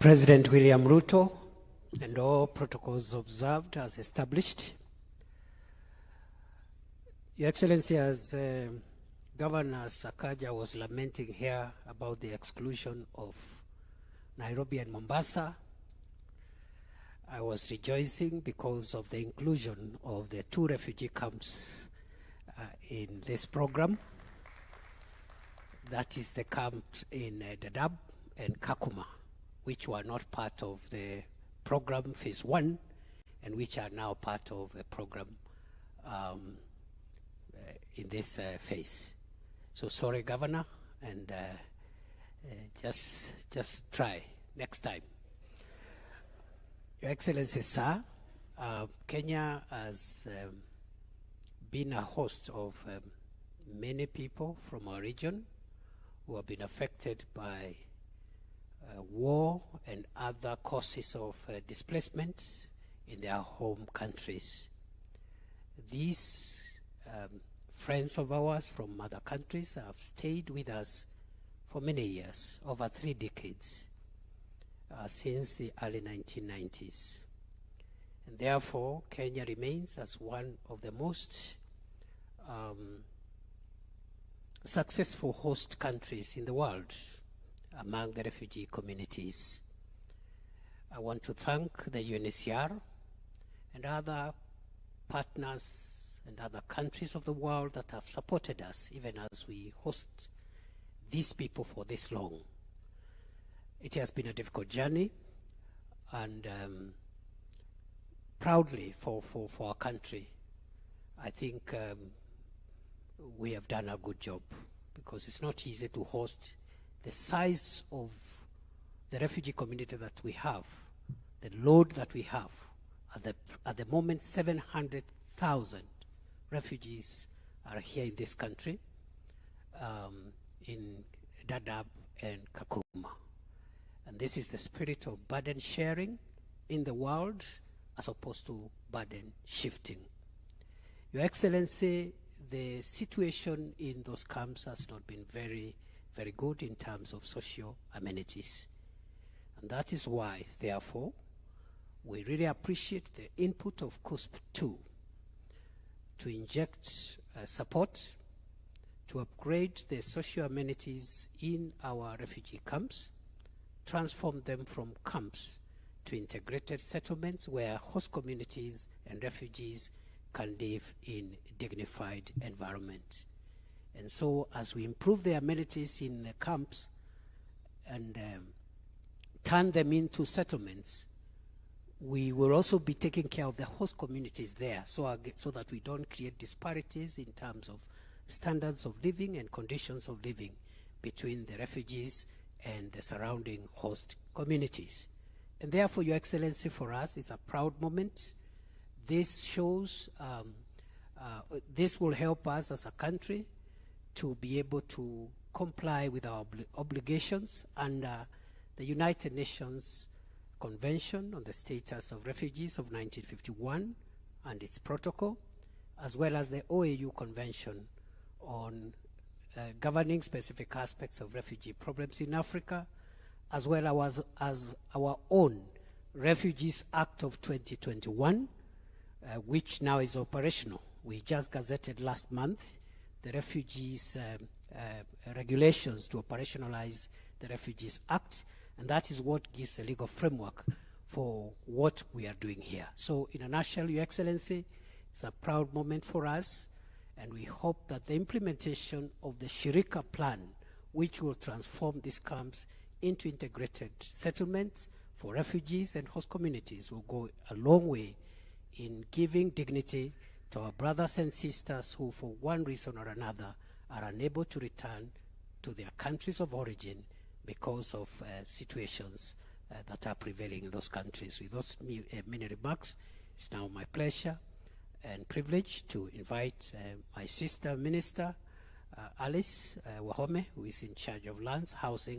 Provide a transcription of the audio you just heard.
President William Ruto, and all protocols observed as established. Your Excellency, as Governor Sakaja was lamenting here about the exclusion of Nairobi and Mombasa, I was rejoicing because of the inclusion of the 2 refugee camps in this program. That is the camps in Dadaab and Kakuma, which were not part of the program phase 1 and which are now part of a program in this phase. So sorry, Governor, and just try next time. Your Excellency, sir, Kenya has been a host of many people from our region who have been affected by war and other causes of displacement in their home countries. These friends of ours from other countries have stayed with us for many years, over 3 decades, since the early 1990s. And therefore, Kenya remains as one of the most successful host countries in the world among the refugee communities. I want to thank the UNHCR and other partners and other countries of the world that have supported us even as we host these people for this long. It has been a difficult journey, and proudly for our country, I think we have done a good job, because it's not easy to host the size of the refugee community that we have, the load that we have. At the moment, 700,000 refugees are here in this country, in Dadaab and Kakuma. And this is the spirit of burden sharing in the world as opposed to burden shifting. Your Excellency, the situation in those camps has not been very good in terms of social amenities. And that is why, therefore, we really appreciate the input of CUSP2 to inject support to upgrade the social amenities in our refugee camps, transform them from camps to integrated settlements where host communities and refugees can live in dignified environment. And so as we improve the amenities in the camps and turn them into settlements, we will also be taking care of the host communities there, so that we don't create disparities in terms of standards of living and conditions of living between the refugees and the surrounding host communities. And therefore, Your Excellency, for us, it's a proud moment. This shows, this will help us as a country to be able to comply with our obligations under the United Nations Convention on the Status of Refugees of 1951 and its protocol, as well as the OAU Convention on governing specific aspects of refugee problems in Africa, as well as our own Refugees Act of 2021, which now is operational. We just gazetted last month the refugees regulations to operationalize the Refugees Act, and that is what gives the legal framework for what we are doing here. So in a nutshell, Your Excellency, it's a proud moment for us, and we hope that the implementation of the Shirika plan, which will transform these camps into integrated settlements for refugees and host communities, will go a long way in giving dignity to our brothers and sisters who, for one reason or another, are unable to return to their countries of origin because of situations that are prevailing in those countries. With those many remarks, it's now my pleasure and privilege to invite my sister minister, Alice Wahome, who is in charge of lands, housing,